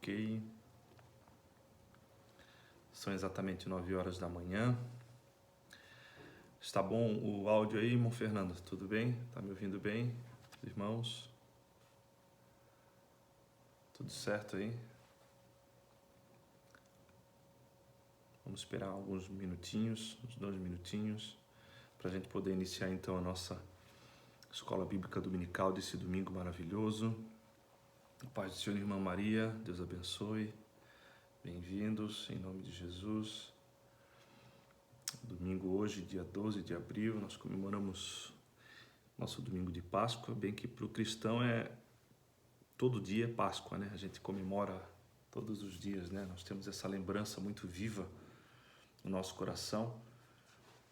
Ok. São exatamente 9 horas da manhã. Está bom o áudio aí, irmão Fernando? Tudo bem? Tá me ouvindo bem, irmãos? Tudo certo aí? Vamos esperar alguns minutinhos, uns 2 minutinhos, para a gente poder iniciar então a nossa Escola Bíblica Dominical desse domingo maravilhoso. A paz do Senhor, irmã Maria, Deus abençoe. Bem-vindos, em nome de Jesus. Domingo hoje, dia 12 de abril, nós comemoramos nosso domingo de Páscoa, bem que para o cristão todo dia é Páscoa, né? A gente comemora todos os dias, né? Nós temos essa lembrança muito viva no nosso coração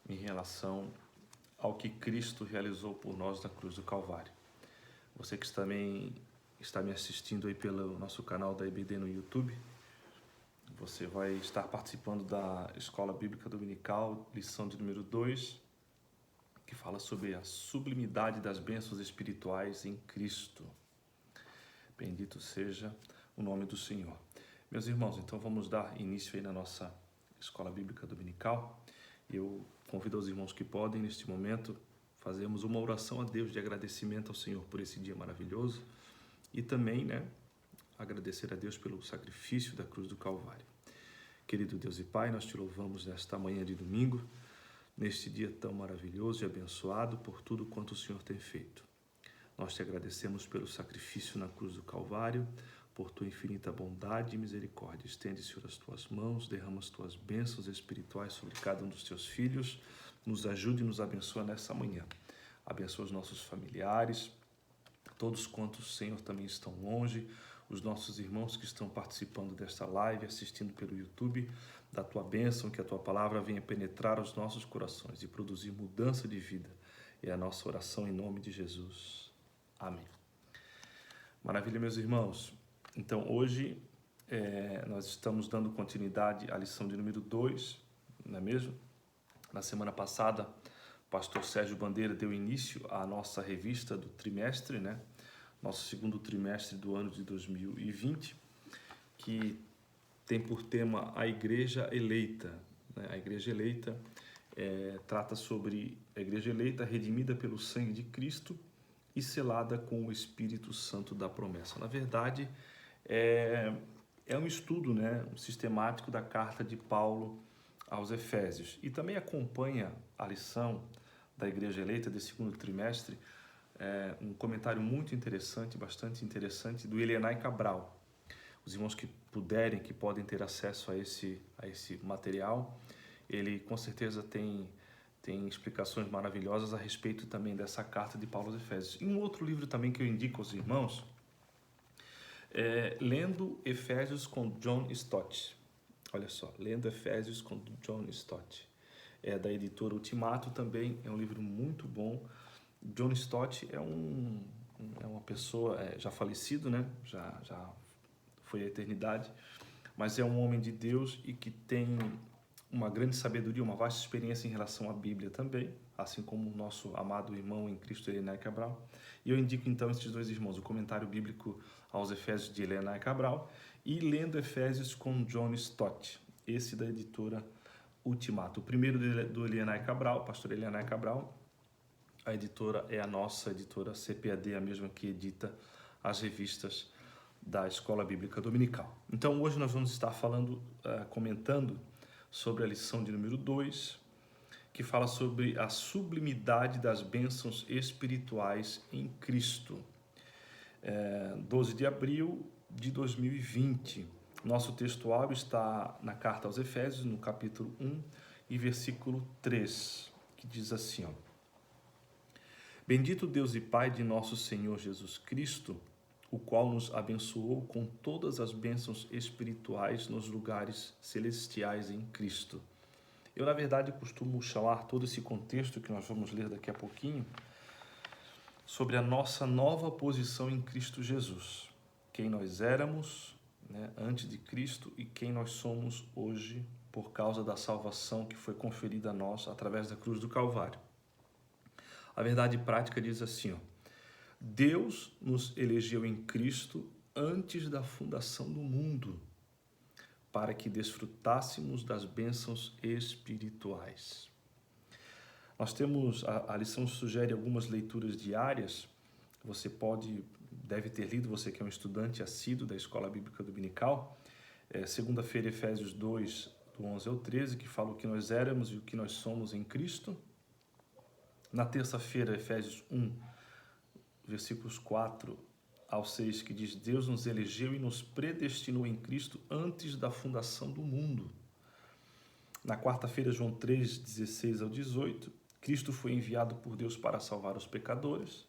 em relação ao que Cristo realizou por nós na cruz do Calvário. Você que também está me assistindo aí pelo nosso canal da EBD no YouTube, você vai estar participando da Escola Bíblica Dominical, lição de número 2, que fala sobre a sublimidade das bênçãos espirituais em Cristo. Bendito seja o nome do Senhor. Meus irmãos, então vamos dar início aí na nossa Escola Bíblica Dominical. Eu convido os irmãos que podem, neste momento, fazermos uma oração a Deus de agradecimento ao Senhor por esse dia maravilhoso e também, agradecer a Deus pelo sacrifício da cruz do Calvário. Querido Deus e Pai, nós te louvamos nesta manhã de domingo, neste dia tão maravilhoso e abençoado por tudo quanto o Senhor tem feito. Nós te agradecemos pelo sacrifício na cruz do Calvário, por tua infinita bondade e misericórdia. Estende, Senhor, as tuas mãos, derrama as tuas bênçãos espirituais sobre cada um dos teus filhos. Nos ajude e nos abençoa nessa manhã. Abençoa os nossos familiares, todos quantos, Senhor, também estão longe, os nossos irmãos que estão participando desta live, assistindo pelo YouTube, da tua bênção, que a tua palavra venha penetrar os nossos corações e produzir mudança de vida. É a nossa oração em nome de Jesus. Amém. Maravilha, meus irmãos. Então, hoje nós estamos dando continuidade à lição de número 2, não é mesmo? Na semana passada, o pastor Sérgio Bandeira deu início à nossa revista do trimestre, nosso segundo trimestre do ano de 2020, que tem por tema a Igreja Eleita. A Igreja Eleita trata sobre a Igreja Eleita redimida pelo sangue de Cristo e selada com o Espírito Santo da promessa. Na verdade, é um estudo, um sistemático da carta de Paulo aos Efésios. E também acompanha a lição da Igreja Eleita desse segundo trimestre, um comentário muito interessante, bastante interessante, do Elianai Cabral. Os irmãos que puderem, que podem ter acesso a esse material, ele com certeza tem explicações maravilhosas a respeito também dessa carta de Paulo aos Efésios. E um outro livro também que eu indico aos irmãos Lendo Efésios com John Stott. Olha só, Lendo Efésios com John Stott. É da editora Ultimato também, é um livro muito bom. John Stott é uma pessoa já falecido, já foi à eternidade, mas é um homem de Deus e que tem uma grande sabedoria, uma vasta experiência em relação à Bíblia também, assim como o nosso amado irmão em Cristo, Elianai Cabral. E eu indico então esses dois irmãos, o comentário bíblico aos Efésios de Elianai Cabral e Lendo Efésios com John Stott, esse da editora Ultimato. O primeiro do Elianai Cabral, pastor Elianai Cabral, a editora é a nossa editora CPAD, a mesma que edita as revistas da Escola Bíblica Dominical. Então hoje nós vamos estar comentando sobre a lição de número 2, que fala sobre a sublimidade das bênçãos espirituais em Cristo. 12 de abril de 2020. Nosso textuário está na carta aos Efésios, no capítulo 1 e versículo 3, que diz assim, Bendito Deus e Pai de nosso Senhor Jesus Cristo, o qual nos abençoou com todas as bênçãos espirituais nos lugares celestiais em Cristo. Eu, na verdade, costumo chamar todo esse contexto que nós vamos ler daqui a pouquinho sobre a nossa nova posição em Cristo Jesus. Quem nós éramos antes de Cristo e quem nós somos hoje por causa da salvação que foi conferida a nós através da cruz do Calvário. A verdade prática diz assim, Deus nos elegeu em Cristo antes da fundação do mundo, para que desfrutássemos das bênçãos espirituais. Nós temos, a lição sugere algumas leituras diárias. Você deve ter lido, você que é um estudante assíduo da Escola Bíblica Dominical, segunda-feira, Efésios 2, do 11 ao 13, que fala o que nós éramos e o que nós somos em Cristo. Na terça-feira, Efésios 1, versículos 4 ao 6, que diz: Deus nos elegeu e nos predestinou em Cristo antes da fundação do mundo. Na quarta-feira, João 3, 16 ao 18, Cristo foi enviado por Deus para salvar os pecadores.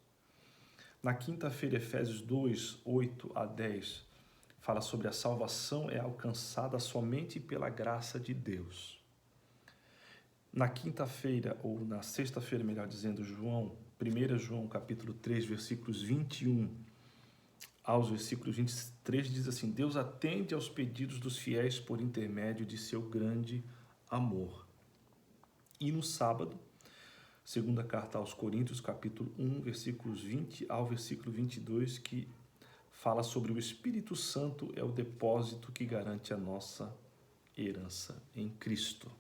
Na quinta-feira, Efésios 2, 8 a 10, fala sobre a salvação é alcançada somente pela graça de Deus. Na quinta-feira, ou na sexta-feira, melhor dizendo, 1 João capítulo 3, versículos 21 aos versículos 23, diz assim: Deus atende aos pedidos dos fiéis por intermédio de seu grande amor. E no sábado, segunda carta aos Coríntios, capítulo 1, versículos 20 ao versículo 22, que fala sobre o Espírito Santo é o depósito que garante a nossa herança em Cristo.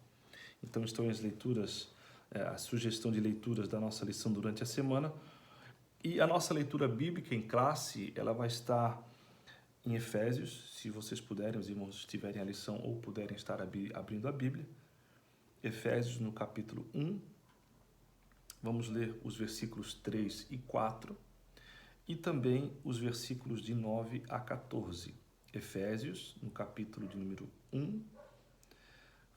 Então estão as leituras, a sugestão de leituras da nossa lição durante a semana. E a nossa leitura bíblica em classe, ela vai estar em Efésios, se vocês puderem, os irmãos tiverem a lição ou puderem estar abrindo a Bíblia. Efésios no capítulo 1, vamos ler os versículos 3 e 4 e também os versículos de 9 a 14. Efésios no capítulo de número 1,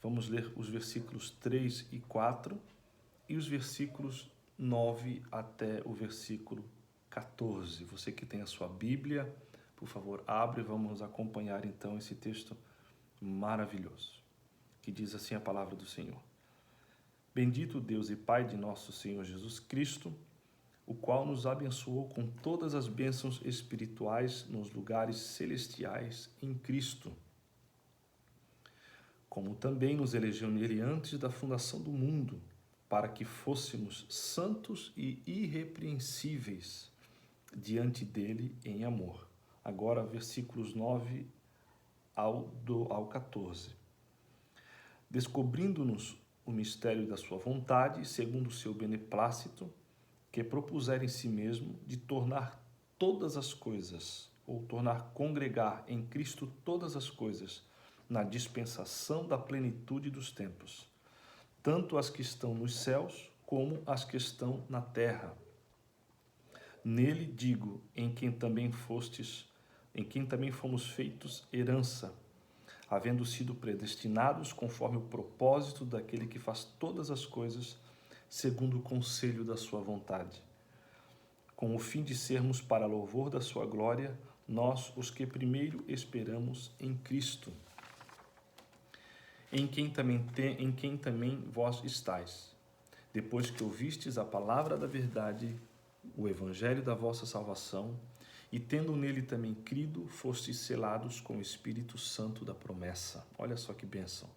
vamos ler os versículos 3 e 4 e os versículos 9 até o versículo 14. Você que tem a sua Bíblia, por favor, abre e vamos acompanhar então esse texto maravilhoso, que diz assim a palavra do Senhor. Bendito Deus e Pai de nosso Senhor Jesus Cristo, o qual nos abençoou com todas as bênçãos espirituais nos lugares celestiais em Cristo, como também nos elegeu nele antes da fundação do mundo, para que fôssemos santos e irrepreensíveis diante dele em amor. Agora, versículos 9 ao 14. Descobrindo-nos o mistério da sua vontade, segundo o seu beneplácito, que propusera em si mesmo de tornar todas as coisas, ou tornar congregar em Cristo todas as coisas, na dispensação da plenitude dos tempos, tanto as que estão nos céus como as que estão na terra. Nele digo, em quem também fomos feitos herança, havendo sido predestinados conforme o propósito daquele que faz todas as coisas segundo o conselho da sua vontade, com o fim de sermos para louvor da sua glória, nós os que primeiro esperamos em Cristo, em quem também vós estáis, depois que ouvistes a palavra da verdade, o evangelho da vossa salvação, e tendo nele também crido, fostes selados com o Espírito Santo da promessa. Olha só que bênção.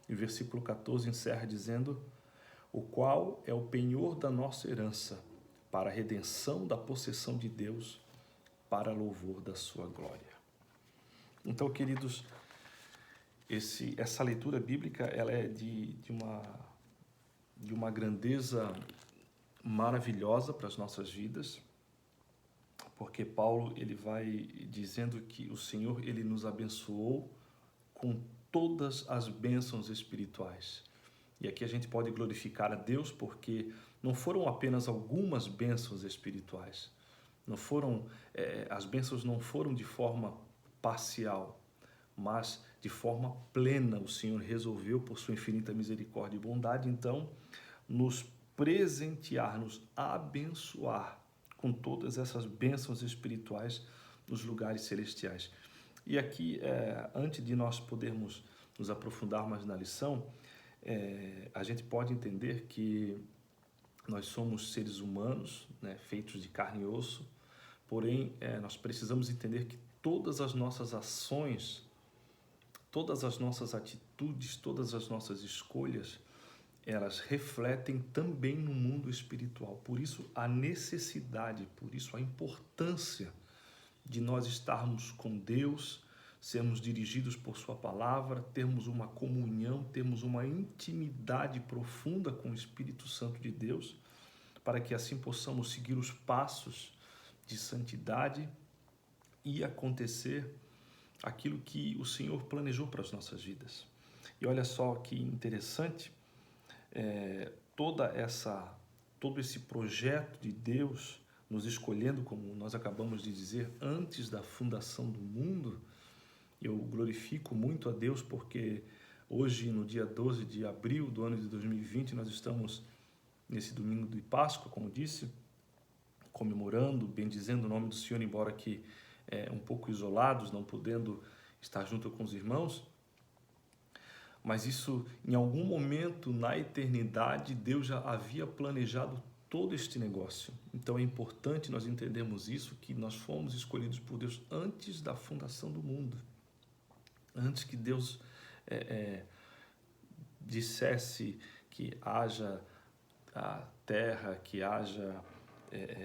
E o versículo 14 encerra dizendo: o qual é o penhor da nossa herança, para a redenção da possessão de Deus, para louvor da sua glória. Então, queridos, essa leitura bíblica ela é de uma grandeza maravilhosa para as nossas vidas, porque Paulo ele vai dizendo que o Senhor ele nos abençoou com todas as bênçãos espirituais. E aqui a gente pode glorificar a Deus porque não foram apenas algumas bênçãos espirituais, as bênçãos não foram de forma parcial, mas de forma plena. O Senhor resolveu, por sua infinita misericórdia e bondade, então, nos presentear, nos abençoar com todas essas bênçãos espirituais nos lugares celestiais. E aqui, antes de nós podermos nos aprofundar mais na lição, a gente pode entender que nós somos seres humanos, né, feitos de carne e osso, porém, nós precisamos entender que todas as nossas ações, todas as nossas atitudes, todas as nossas escolhas, elas refletem também no mundo espiritual. Por isso a necessidade, por isso a importância de nós estarmos com Deus, sermos dirigidos por sua palavra, termos uma comunhão, termos uma intimidade profunda com o Espírito Santo de Deus, para que assim possamos seguir os passos de santidade e acontecer aquilo que o Senhor planejou para as nossas vidas. E olha só que interessante, todo esse projeto de Deus nos escolhendo, como nós acabamos de dizer, antes da fundação do mundo. Eu glorifico muito a Deus porque hoje, no dia 12 de abril do ano de 2020, nós estamos nesse domingo de Páscoa, como disse, comemorando, bendizendo o nome do Senhor, embora que um pouco isolados, não podendo estar junto com os irmãos. Mas isso, em algum momento na eternidade, Deus já havia planejado todo este negócio. Então é importante nós entendermos isso, que nós fomos escolhidos por Deus antes da fundação do mundo. Antes que Deus dissesse que haja a terra, que haja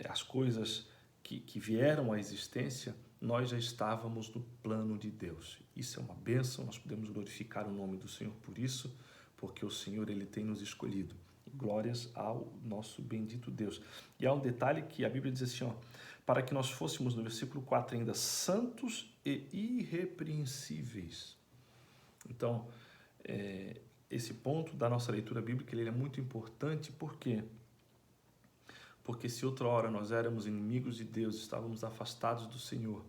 as coisas que vieram à existência, nós já estávamos no plano de Deus. Isso é uma bênção, nós podemos glorificar o nome do Senhor por isso, porque o Senhor, Ele tem nos escolhido. Glórias ao nosso bendito Deus. E há um detalhe que a Bíblia diz assim, para que nós fôssemos, no versículo 4 ainda, santos e irrepreensíveis. Então, esse ponto da nossa leitura bíblica, ele é muito importante, por quê? Porque se outra hora nós éramos inimigos de Deus, estávamos afastados do Senhor,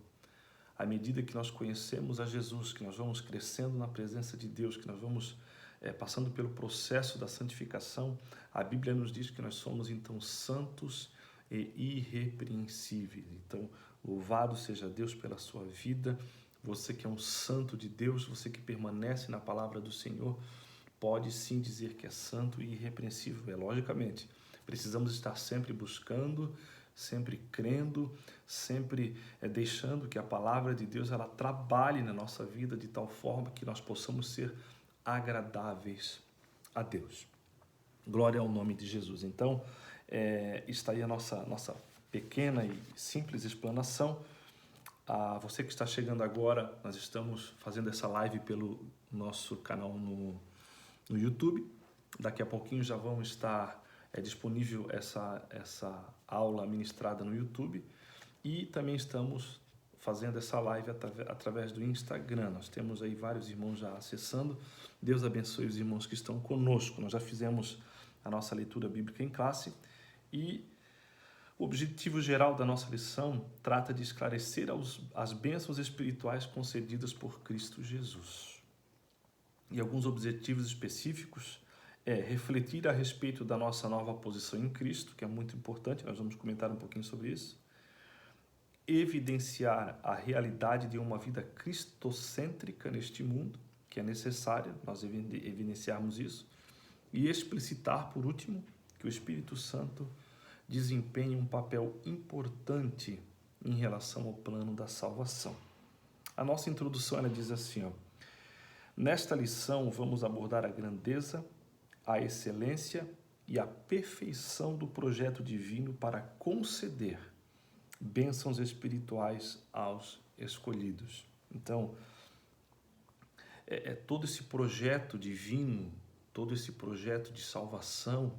à medida que nós conhecemos a Jesus, que nós vamos crescendo na presença de Deus, que nós vamos passando pelo processo da santificação, a Bíblia nos diz que nós somos então santos e irrepreensíveis. Então, louvado seja Deus pela sua vida. Você que é um santo de Deus, você que permanece na palavra do Senhor, pode sim dizer que é santo e irrepreensível. Logicamente, precisamos estar sempre buscando, sempre crendo, sempre deixando que a palavra de Deus ela trabalhe na nossa vida de tal forma que nós possamos ser agradáveis a Deus. Glória ao nome de Jesus. Então, está aí a nossa pequena e simples explanação. A você que está chegando agora, nós estamos fazendo essa live pelo nosso canal no YouTube. Daqui a pouquinho já vão estar disponível essa aula ministrada no YouTube. E também estamos fazendo essa live através do Instagram. Nós temos aí vários irmãos já acessando. Deus abençoe os irmãos que estão conosco. Nós já fizemos a nossa leitura bíblica em classe e o objetivo geral da nossa lição trata de esclarecer as bênçãos espirituais concedidas por Cristo Jesus. E alguns objetivos específicos refletir a respeito da nossa nova posição em Cristo, que é muito importante, nós vamos comentar um pouquinho sobre isso. Evidenciar a realidade de uma vida cristocêntrica neste mundo, que é necessária nós evidenciarmos isso. E explicitar, por último, que o Espírito Santo desempenha um papel importante em relação ao plano da salvação. A nossa introdução ela diz assim, nesta lição vamos abordar a grandeza, a excelência e a perfeição do projeto divino para conceder bênçãos espirituais aos escolhidos. Então, todo esse projeto divino, todo esse projeto de salvação,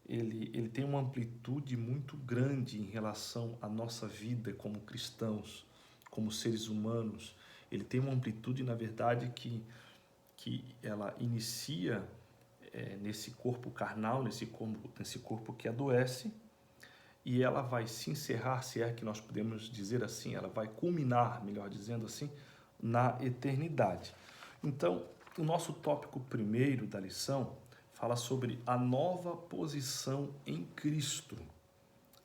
ele tem uma amplitude muito grande em relação à nossa vida como cristãos, como seres humanos. Ele tem uma amplitude, na verdade, que ela inicia nesse corpo carnal, nesse corpo que adoece, e ela vai se encerrar, se é que nós podemos dizer assim, ela vai culminar, melhor dizendo assim, na eternidade. Então, o nosso tópico primeiro da lição fala sobre a nova posição em Cristo.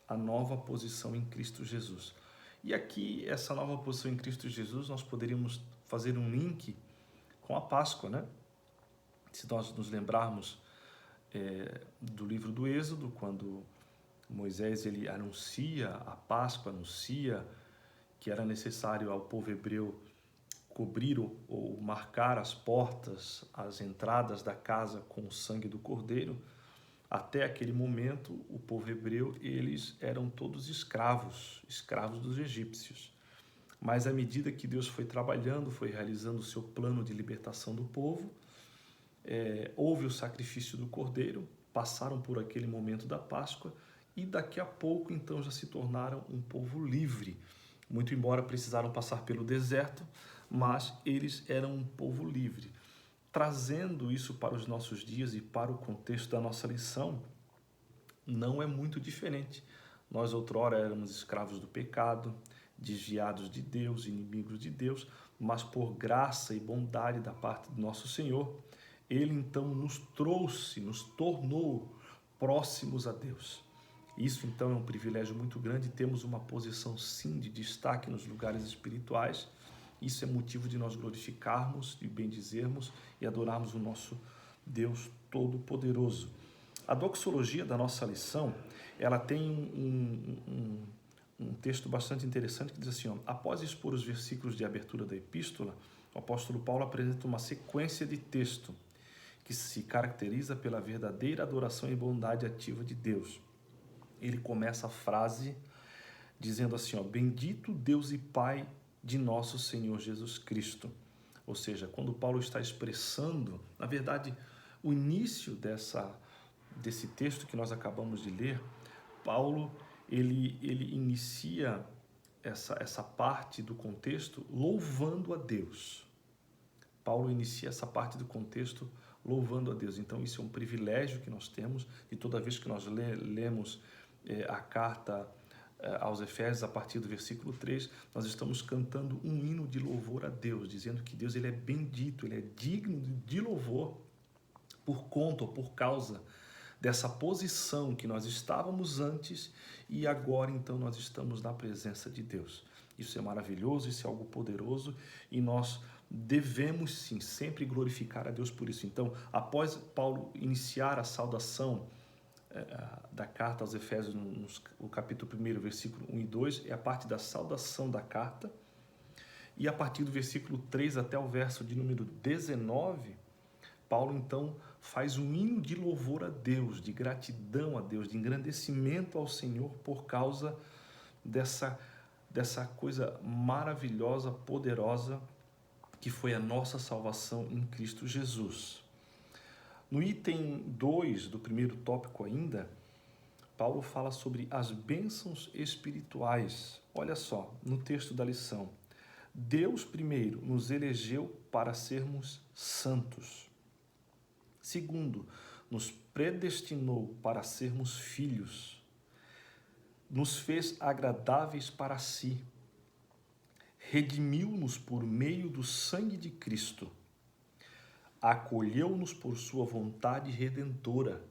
A nova posição em Cristo Jesus. E aqui, essa nova posição em Cristo Jesus, nós poderíamos fazer um link com a Páscoa, né? Se nós nos lembrarmos do livro do Êxodo, quando Moisés ele anuncia a Páscoa, anuncia que era necessário ao povo hebreu cobrir ou marcar as portas, as entradas da casa com o sangue do cordeiro. Até aquele momento, o povo hebreu, eles eram todos escravos dos egípcios. Mas à medida que Deus foi trabalhando, foi realizando o seu plano de libertação do povo, houve o sacrifício do cordeiro, passaram por aquele momento da Páscoa e daqui a pouco então já se tornaram um povo livre. Muito embora precisaram passar pelo deserto, mas eles eram um povo livre. Trazendo isso para os nossos dias e para o contexto da nossa lição, não é muito diferente. Nós outrora éramos escravos do pecado, desviados de Deus, inimigos de Deus, mas por graça e bondade da parte do nosso Senhor, Ele então nos trouxe, nos tornou próximos a Deus. Isso então é um privilégio muito grande, temos uma posição sim de destaque nos lugares espirituais. Isso é motivo de nós glorificarmos, de bendizermos e adorarmos o nosso Deus Todo-Poderoso. A doxologia da nossa lição, ela tem um texto bastante interessante que diz assim, ó, após expor os versículos de abertura da epístola, o apóstolo Paulo apresenta uma sequência de texto que se caracteriza pela verdadeira adoração e bondade ativa de Deus. Ele começa a frase dizendo assim, ó, bendito Deus e Pai de nosso Senhor Jesus Cristo. Ou seja, quando Paulo está expressando, na verdade, o início desse texto que nós acabamos de ler, Paulo ele inicia essa parte do contexto louvando a Deus. Paulo inicia essa parte do contexto louvando a Deus. Então isso é um privilégio que nós temos e toda vez que nós lemos a carta aos Efésios, a partir do versículo 3, nós estamos cantando um hino de louvor a Deus, dizendo que Deus ele é bendito, ele é digno de louvor por conta ou por causa dessa posição que nós estávamos antes e agora então nós estamos na presença de Deus. Isso é maravilhoso, isso é algo poderoso e nós devemos sim sempre glorificar a Deus por isso. Então, após Paulo iniciar a saudação da carta aos Efésios, no capítulo 1, versículo 1 e 2, é a parte da saudação da carta, e a partir do versículo 3 até o verso de número 19, Paulo então faz um hino de louvor a Deus, de gratidão a Deus, de engrandecimento ao Senhor por causa dessa coisa maravilhosa, poderosa, que foi a nossa salvação em Cristo Jesus. No item 2 do primeiro tópico ainda, Paulo fala sobre as bênçãos espirituais. Olha só, no texto da lição. Deus, primeiro, nos elegeu para sermos santos. Segundo, nos predestinou para sermos filhos. Nos fez agradáveis para si. Redimiu-nos por meio do sangue de Cristo. Acolheu-nos por sua vontade redentora.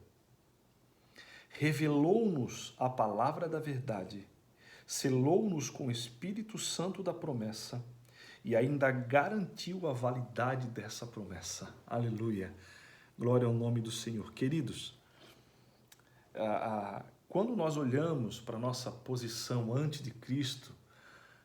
Revelou-nos a palavra da verdade. Selou-nos com o Espírito Santo da promessa e ainda garantiu a validade dessa promessa. Aleluia. Glória ao nome do Senhor. Queridos, quando nós olhamos para a nossa posição antes de Cristo,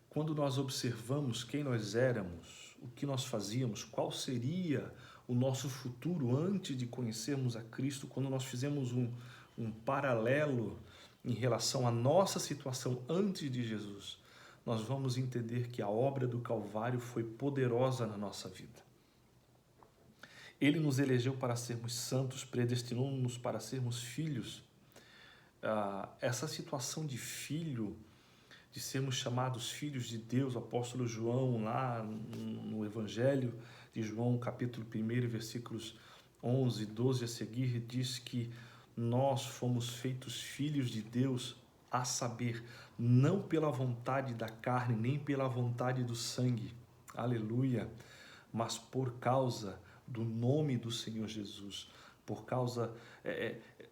quando nós observamos quem nós éramos, o que nós fazíamos, qual seria o nosso futuro antes de conhecermos a Cristo, quando nós fizemos um paralelo em relação à nossa situação antes de Jesus, nós vamos entender que a obra do Calvário foi poderosa na nossa vida. Ele nos elegeu para sermos santos, predestinou-nos para sermos filhos. Essa situação de filho, de sermos chamados filhos de Deus, o apóstolo João, lá no Evangelho de João, capítulo 1, versículos 11 e 12 a seguir, diz que nós fomos feitos filhos de Deus, a saber, não pela vontade da carne, nem pela vontade do sangue, aleluia, mas por causa do nome do Senhor Jesus, por causa,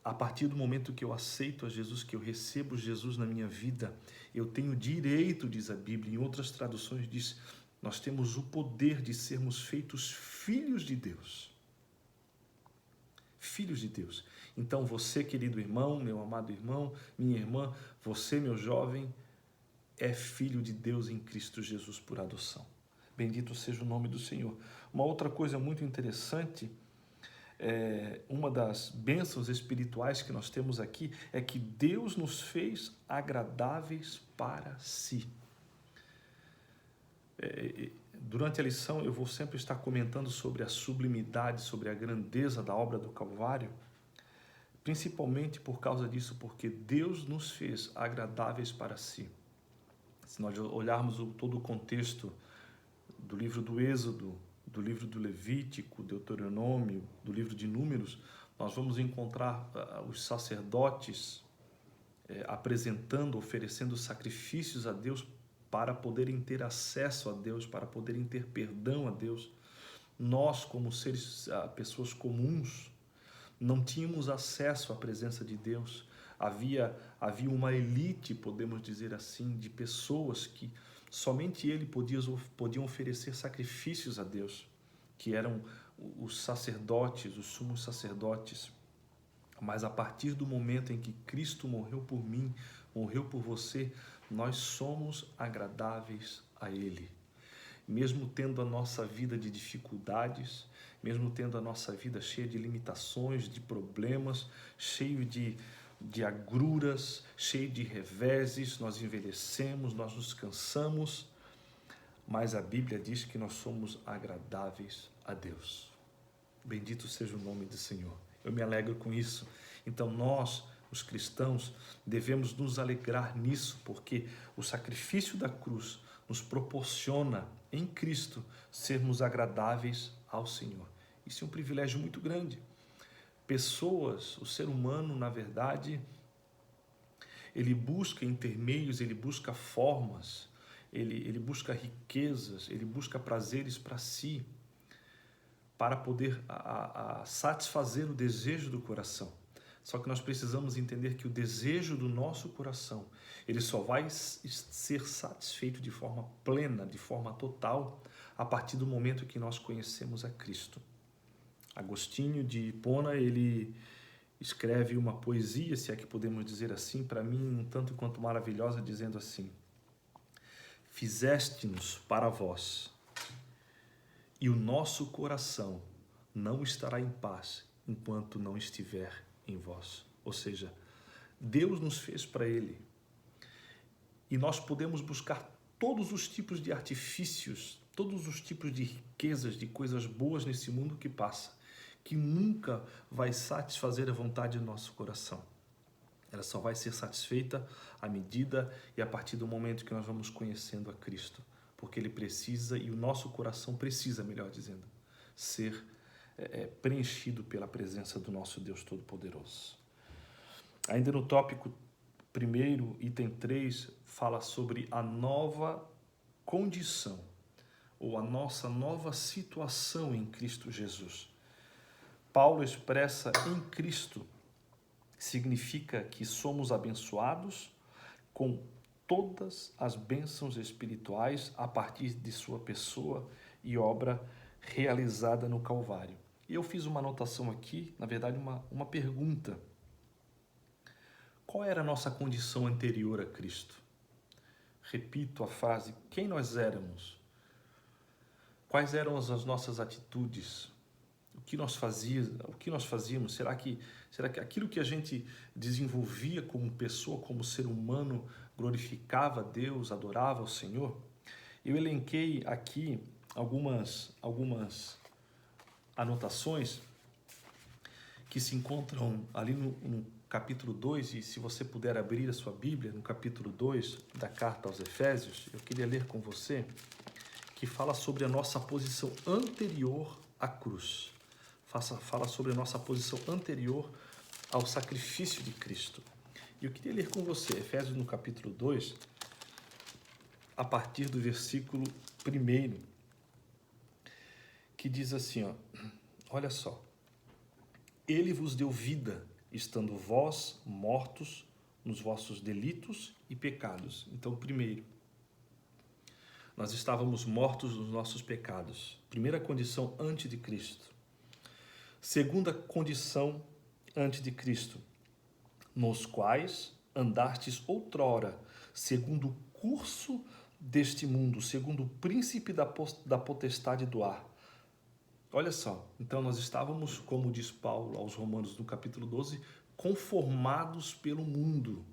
a partir do momento que eu aceito a Jesus, que eu recebo Jesus na minha vida, eu tenho direito, diz a Bíblia, em outras traduções diz, nós temos o poder de sermos feitos filhos de Deus. Filhos de Deus. Então você, querido irmão, meu amado irmão, minha irmã, você, meu jovem, é filho de Deus em Cristo Jesus por adoção. Bendito seja o nome do Senhor. Uma outra coisa muito interessante, uma das bênçãos espirituais que nós temos aqui é que Deus nos fez agradáveis para si. Durante a lição eu vou sempre estar comentando sobre a sublimidade, sobre a grandeza da obra do Calvário, principalmente por causa disso, porque Deus nos fez agradáveis para si. Se nós olharmos todo o contexto do livro do Êxodo, do livro do Levítico, Deuteronômio, do livro de Números, nós vamos encontrar os sacerdotes apresentando, oferecendo sacrifícios a Deus para poderem ter acesso a Deus, para poderem ter perdão a Deus. Nós, como seres, pessoas comuns, não tínhamos acesso à presença de Deus. Havia uma elite, podemos dizer assim, de pessoas que somente ele podiam oferecer sacrifícios a Deus, que eram os sacerdotes, os sumos sacerdotes. Mas a partir do momento em que Cristo morreu por mim, morreu por você, nós somos agradáveis a Ele. Mesmo tendo a nossa vida de dificuldades, mesmo tendo a nossa vida cheia de limitações, de problemas, cheio de agruras, cheio de reveses, nós envelhecemos, nós nos cansamos, mas a Bíblia diz que nós somos agradáveis a Deus. Bendito seja o nome do Senhor. Eu me alegro com isso. Então nós, os cristãos, devemos nos alegrar nisso, porque o sacrifício da cruz nos proporciona, em Cristo, sermos agradáveis ao Senhor. Isso é um privilégio muito grande. Pessoas, o ser humano, na verdade, ele busca intermeios, ele busca formas, ele busca riquezas, ele busca prazeres para si, para poder satisfazer o desejo do coração. Só que nós precisamos entender que o desejo do nosso coração, ele só vai ser satisfeito de forma plena, de forma total, a partir do momento que nós conhecemos a Cristo. Agostinho de Hipona, ele escreve uma poesia, se é que podemos dizer assim, para mim um tanto quanto maravilhosa, dizendo assim: fizeste-nos para vós, e o nosso coração não estará em paz enquanto não estiver em vós. Ou seja, Deus nos fez para Ele. E nós podemos buscar todos os tipos de artifícios, todos os tipos de riquezas, de coisas boas nesse mundo que passa, que nunca vai satisfazer a vontade do nosso coração. Ela só vai ser satisfeita à medida e a partir do momento que nós vamos conhecendo a Cristo. Porque Ele precisa, e o nosso coração precisa, melhor dizendo, ser preenchido pela presença do nosso Deus Todo-Poderoso. Ainda no tópico 1, item 3, fala sobre a nova condição, ou a nossa nova situação em Cristo Jesus. Paulo expressa em Cristo, significa que somos abençoados com todas as bênçãos espirituais a partir de sua pessoa e obra realizada no Calvário. E eu fiz uma anotação aqui, na verdade uma pergunta. Qual era a nossa condição anterior a Cristo? Repito a frase, quem nós éramos? Quais eram as nossas atitudes? O que nós fazíamos? Será que aquilo que a gente desenvolvia como pessoa, como ser humano, glorificava a Deus, adorava o Senhor? Eu elenquei aqui algumas anotações que se encontram ali no capítulo 2, e se você puder abrir a sua Bíblia, no capítulo 2 da carta aos Efésios, eu queria ler com você, que fala sobre a nossa posição anterior à cruz. Fala sobre a nossa posição anterior ao sacrifício de Cristo. E eu queria ler com você, Efésios no capítulo 2, a partir do versículo 1, que diz assim, olha só. Ele vos deu vida, estando vós mortos nos vossos delitos e pecados. Então, primeiro, nós estávamos mortos nos nossos pecados. Primeira condição antes de Cristo. Segunda condição antes de Cristo, nos quais andastes outrora, segundo o curso deste mundo, segundo o príncipe da potestade do ar. Olha só, então nós estávamos, como diz Paulo aos Romanos no capítulo 12, conformados pelo mundo.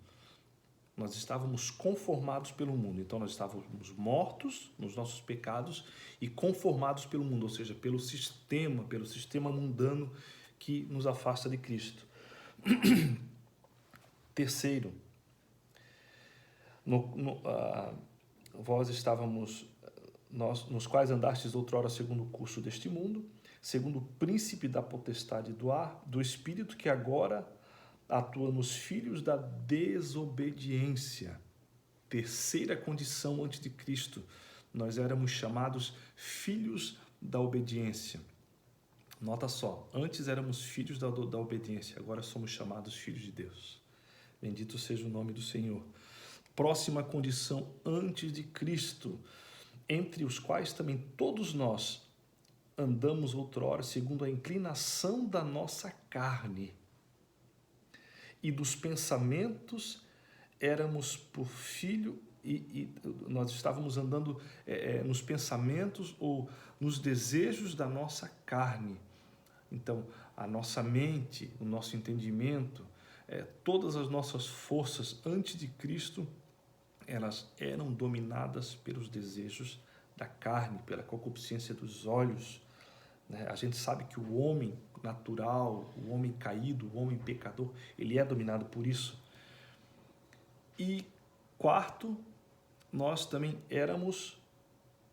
Nós estávamos conformados pelo mundo. Então nós estávamos mortos nos nossos pecados e conformados pelo mundo, ou seja, pelo sistema mundano que nos afasta de Cristo. Terceiro, vós estávamos, nos quais andastes outrora segundo o curso deste mundo, segundo o príncipe da potestade do ar, do espírito que agora atua nos filhos da desobediência. Terceira condição antes de Cristo, nós éramos chamados filhos da obediência. Nota só, antes éramos filhos da obediência, agora somos chamados filhos de Deus. Bendito seja o nome do Senhor. Próxima condição antes de Cristo, entre os quais também todos nós andamos outrora segundo a inclinação da nossa carne e dos pensamentos éramos por filho e nós estávamos andando nos pensamentos ou nos desejos da nossa carne. Então, a nossa mente, o nosso entendimento, todas as nossas forças antes de Cristo, elas eram dominadas pelos desejos da carne, pela concupiscência dos olhos. A gente sabe que o homem natural, o homem caído, o homem pecador, ele é dominado por isso. E quarto, nós também éramos,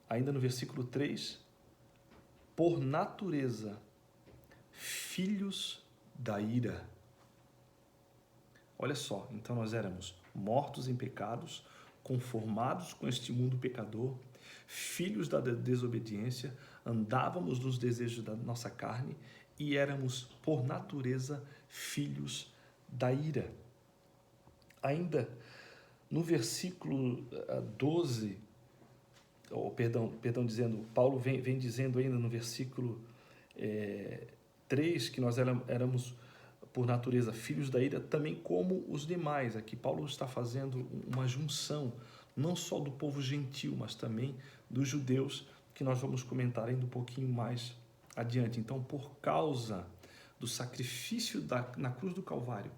ainda no versículo 3, por natureza, filhos da ira. Olha só, então nós éramos mortos em pecados, conformados com este mundo pecador, filhos da desobediência, andávamos nos desejos da nossa carne e éramos, por natureza, filhos da ira. Ainda no versículo 12, dizendo, Paulo vem dizendo ainda no versículo 3 que nós éramos, por natureza, filhos da ira, também como os demais. Aqui Paulo está fazendo uma junção, não só do povo gentil, mas também dos judeus, que nós vamos comentar ainda um pouquinho mais adiante. Então, por causa do sacrifício na cruz do Calvário,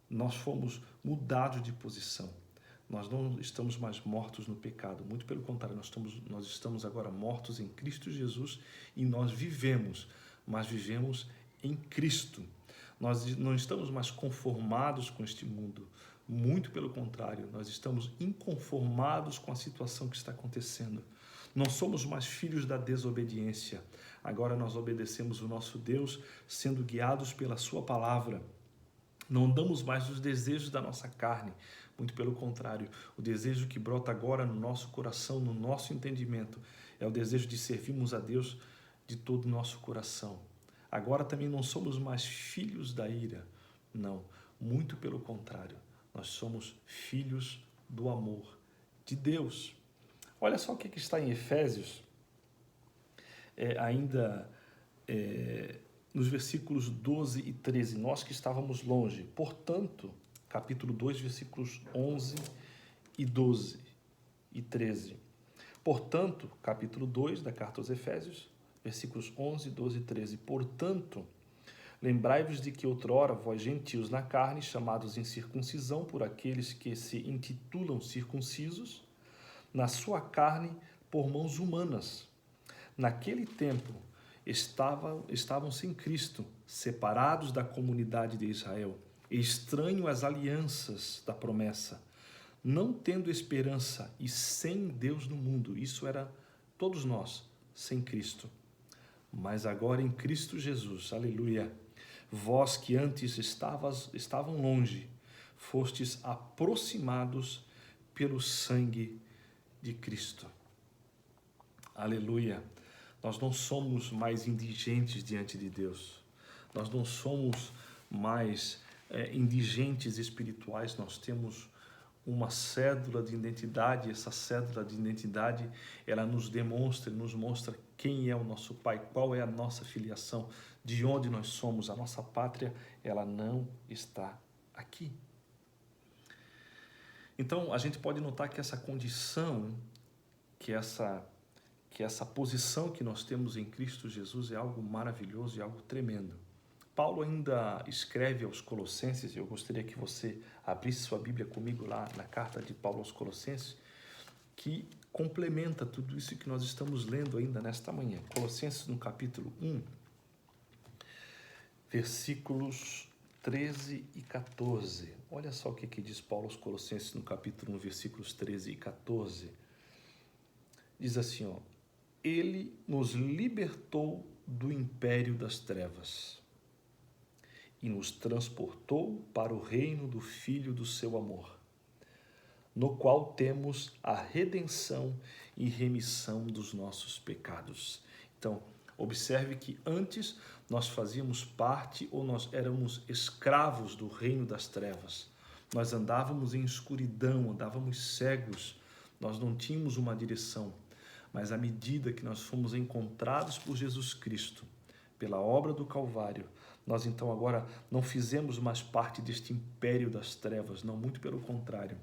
nós fomos mudados de posição. Nós não estamos mais mortos no pecado, muito pelo contrário, nós estamos agora mortos em Cristo Jesus e nós vivemos, mas vivemos em Cristo. Nós não estamos mais conformados com este mundo, muito pelo contrário, nós estamos inconformados com a situação que está acontecendo. Não somos mais filhos da desobediência, agora nós obedecemos o nosso Deus, sendo guiados pela sua palavra. Não andamos mais nos desejos da nossa carne, muito pelo contrário, o desejo que brota agora no nosso coração, no nosso entendimento, é o desejo de servirmos a Deus de todo o nosso coração. Agora também não somos mais filhos da ira, não, muito pelo contrário, nós somos filhos do amor de Deus. Olha só o que está em Efésios, nos versículos 12 e 13, nós que estávamos longe. Portanto, capítulo 2, versículos 11 e 12 e 13. Portanto, capítulo 2 da carta aos Efésios, versículos 11, 12 e 13. Portanto, lembrai-vos de que outrora vós gentios na carne, chamados em circuncisão por aqueles que se intitulam circuncisos, na sua carne por mãos humanas. Naquele tempo estavam sem Cristo, separados da comunidade de Israel, estranho às alianças da promessa, não tendo esperança e sem Deus no mundo. Isso era todos nós, sem Cristo. Mas agora em Cristo Jesus, aleluia, vós que antes estavam longe, fostes aproximados pelo sangue de Cristo. Aleluia. Nós não somos mais indigentes diante de Deus. Nós não somos mais indigentes espirituais. Nós temos uma cédula de identidade. Essa cédula de identidade, ela nos mostra quem é o nosso Pai, qual é a nossa filiação, de onde nós somos. A nossa pátria, ela não está aqui. Então, a gente pode notar que essa condição, que essa posição que nós temos em Cristo Jesus é algo maravilhoso e algo tremendo. Paulo ainda escreve aos Colossenses, eu gostaria que você abrisse sua Bíblia comigo lá na carta de Paulo aos Colossenses, que complementa tudo isso que nós estamos lendo ainda nesta manhã. Colossenses no capítulo 1, versículos 13 e 14. Olha só o que diz Paulo aos Colossenses no capítulo 1, versículos 13 e 14. Diz assim, ó: Ele nos libertou do império das trevas e nos transportou para o reino do Filho do seu amor, no qual temos a redenção e remissão dos nossos pecados. Então, observe que antes nós fazíamos parte ou nós éramos escravos do reino das trevas. Nós andávamos em escuridão, andávamos cegos, nós não tínhamos uma direção. Mas à medida que nós fomos encontrados por Jesus Cristo, pela obra do Calvário, nós então agora não fizemos mais parte deste império das trevas, não, muito pelo contrário.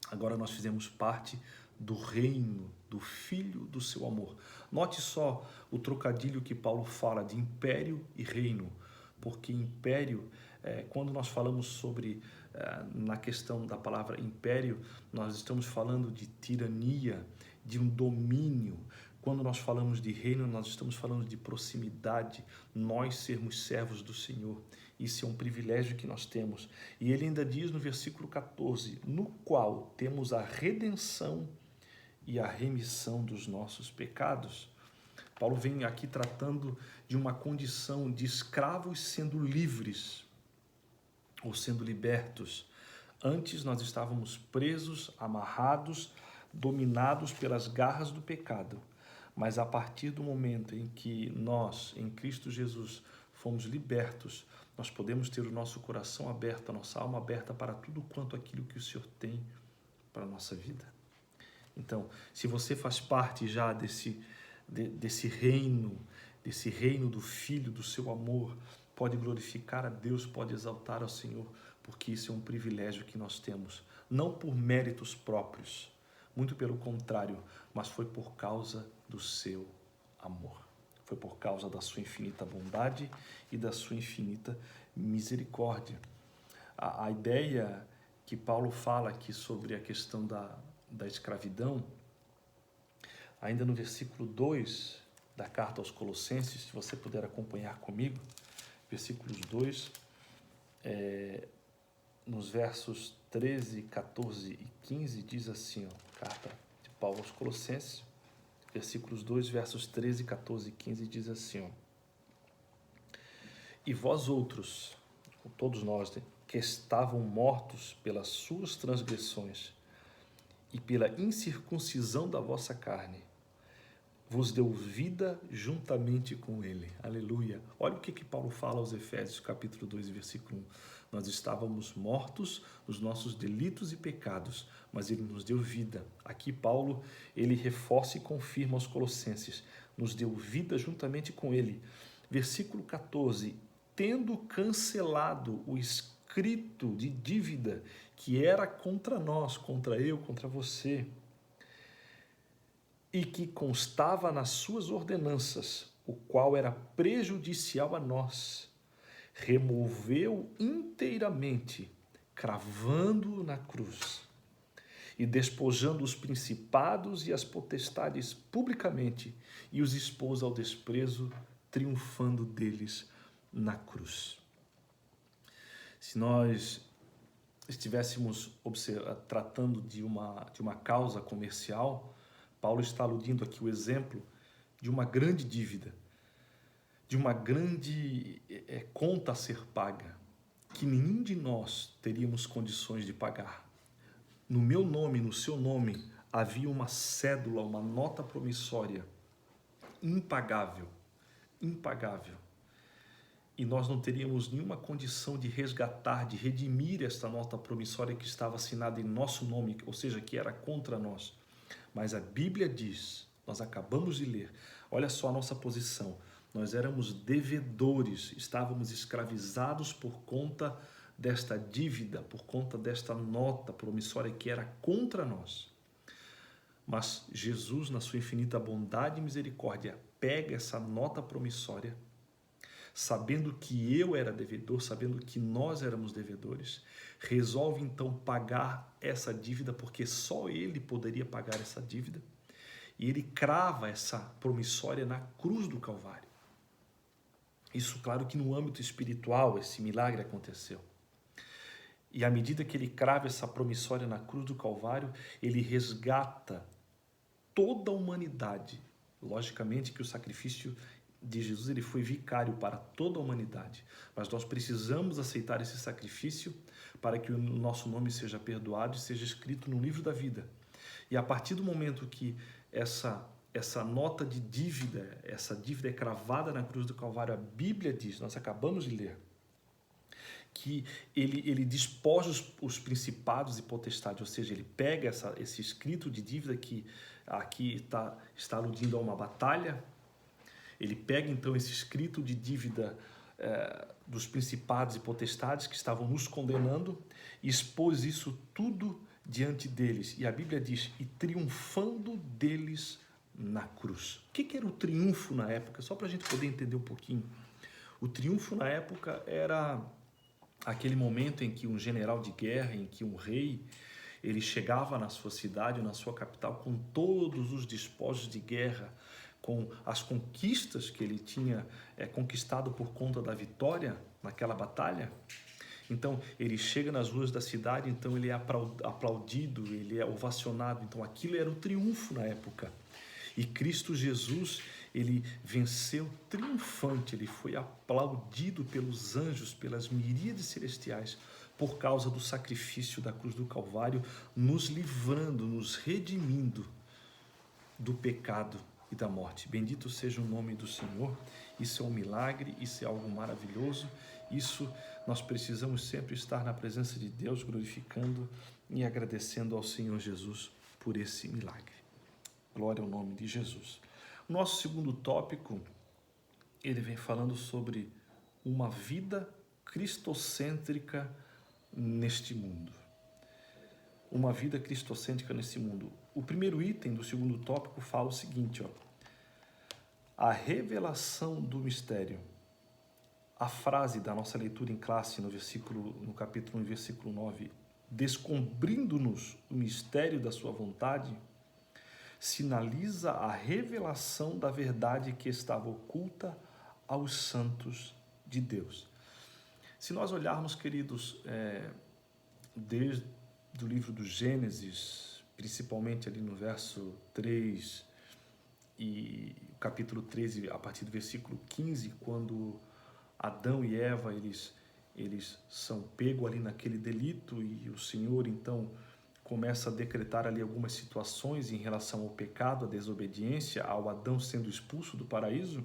Agora nós fizemos parte do reino do Filho do seu amor. Note só o trocadilho que Paulo fala de império e reino, porque império, quando nós falamos sobre, na questão da palavra império, nós estamos falando de tirania, de um domínio. Quando nós falamos de reino, nós estamos falando de proximidade, nós sermos servos do Senhor. Isso é um privilégio que nós temos. E ele ainda diz no versículo 14, no qual temos a redenção e a remissão dos nossos pecados. Paulo vem aqui tratando de uma condição de escravos sendo livres ou sendo libertos. Antes nós estávamos presos, amarrados, dominados pelas garras do pecado. Mas a partir do momento em que nós, em Cristo Jesus, fomos libertos, nós podemos ter o nosso coração aberto, a nossa alma aberta para tudo quanto aquilo que o Senhor tem para a nossa vida. Então, se você faz parte já desse reino do Filho, do seu amor, pode glorificar a Deus, pode exaltar ao Senhor, porque isso é um privilégio que nós temos, não por méritos próprios, muito pelo contrário, mas foi por causa do seu amor. Foi por causa da sua infinita bondade e da sua infinita misericórdia. A ideia que Paulo fala aqui sobre a questão da escravidão, ainda no versículo 2 da carta aos Colossenses, se você puder acompanhar comigo, versículos 2, nos versos 13, 14 e 15, diz assim, ó, carta de Paulo aos Colossenses, versículos 2, versos 13, 14 e 15, diz assim, ó: E vós outros, todos nós, que estavam mortos pelas suas transgressões e pela incircuncisão da vossa carne, vos deu vida juntamente com ele. Aleluia. Olha o que Paulo fala aos Efésios, capítulo 2, versículo 1. Nós estávamos mortos nos nossos delitos e pecados, mas ele nos deu vida. Aqui Paulo, ele reforça e confirma aos Colossenses, nos deu vida juntamente com ele. Versículo 14, tendo cancelado o escrito de dívida que era contra nós, contra eu, contra você, e que constava nas suas ordenanças, o qual era prejudicial a nós, removeu inteiramente, cravando-o na cruz, e despojando os principados e as potestades publicamente, e os expôs ao desprezo, triunfando deles na cruz. Se nós estivéssemos tratando de uma causa comercial, Paulo está aludindo aqui o exemplo de uma grande dívida, de uma grande conta a ser paga, que nenhum de nós teríamos condições de pagar. No meu nome, no seu nome, havia uma cédula, uma nota promissória, impagável, impagável. E nós não teríamos nenhuma condição de resgatar, de redimir esta nota promissória que estava assinada em nosso nome, ou seja, que era contra nós. Mas a Bíblia diz, nós acabamos de ler, olha só a nossa posição, nós éramos devedores, estávamos escravizados por conta desta dívida, por conta desta nota promissória que era contra nós. Mas Jesus, na sua infinita bondade e misericórdia, pega essa nota promissória, sabendo que eu era devedor, sabendo que nós éramos devedores, resolve então pagar essa dívida, porque só ele poderia pagar essa dívida, e ele crava essa promissória na cruz do Calvário. Isso, claro que no âmbito espiritual, esse milagre aconteceu. E à medida que ele crava essa promissória na cruz do Calvário, ele resgata toda a humanidade. Logicamente que o sacrifício de Jesus ele foi vicário para toda a humanidade, mas nós precisamos aceitar esse sacrifício para que o nosso nome seja perdoado e seja escrito no livro da vida. E a partir do momento que essa nota de dívida, essa dívida é cravada na cruz do Calvário, a Bíblia diz, nós acabamos de ler, que ele despoja os principados e potestades, ou seja, ele pega esse escrito de dívida que aqui está aludindo a uma batalha, ele pega então esse escrito de dívida dos principados e potestades que estavam nos condenando e expôs isso tudo diante deles. E a Bíblia diz, e triunfando deles na cruz. O que era o triunfo na época? Só para a gente poder entender um pouquinho. O triunfo na época era aquele momento em que um general de guerra, em que um rei, ele chegava na sua cidade ou na sua capital com todos os despojos de guerra, com as conquistas que ele tinha conquistado por conta da vitória naquela batalha. Então, ele chega nas ruas da cidade, então ele é aplaudido, ele é ovacionado. Então, aquilo era o triunfo na época. E Cristo Jesus, ele venceu triunfante, ele foi aplaudido pelos anjos, pelas miríades celestiais, por causa do sacrifício da cruz do Calvário, nos livrando, nos redimindo do pecado e da morte. Bendito seja o nome do Senhor. Isso é um milagre, isso é algo maravilhoso. Isso nós precisamos sempre estar na presença de Deus, glorificando e agradecendo ao Senhor Jesus por esse milagre. Glória ao nome de Jesus. O nosso segundo tópico, ele vem falando sobre uma vida cristocêntrica neste mundo. Uma vida cristocêntrica nesse mundo. O primeiro item do segundo tópico fala o seguinte, a revelação do mistério. A frase da nossa leitura em classe no capítulo 1, versículo 9, descobrindo-nos o mistério da sua vontade, sinaliza a revelação da verdade que estava oculta aos santos de Deus. Se nós olharmos, queridos, desde o livro do Gênesis, principalmente ali no verso 3 e capítulo 13, a partir do versículo 15, quando Adão e Eva, eles são pegos ali naquele delito e o Senhor, então, começa a decretar ali algumas situações em relação ao pecado, à desobediência, ao Adão sendo expulso do paraíso.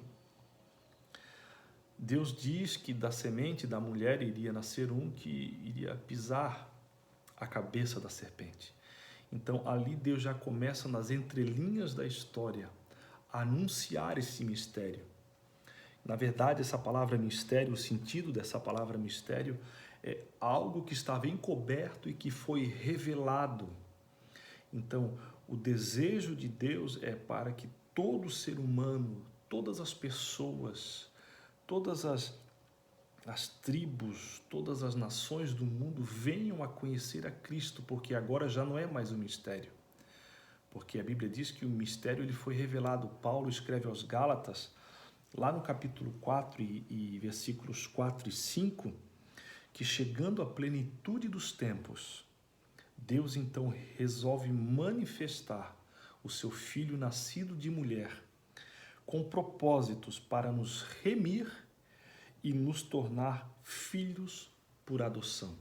Deus diz que da semente da mulher iria nascer um que iria pisar a cabeça da serpente. Então, ali Deus já começa nas entrelinhas da história a anunciar esse mistério. Na verdade, essa palavra mistério, o sentido dessa palavra mistério é algo que estava encoberto e que foi revelado. Então, o desejo de Deus é para que todo ser humano, todas as pessoas, todas as tribos, todas as nações do mundo venham a conhecer a Cristo, porque agora já não é mais um mistério. Porque a Bíblia diz que o mistério ele foi revelado. Paulo escreve aos Gálatas, lá no capítulo 4 e versículos 4 e 5, que chegando à plenitude dos tempos, Deus então resolve manifestar o seu Filho nascido de mulher com propósitos para nos remir e nos tornar filhos por adoção.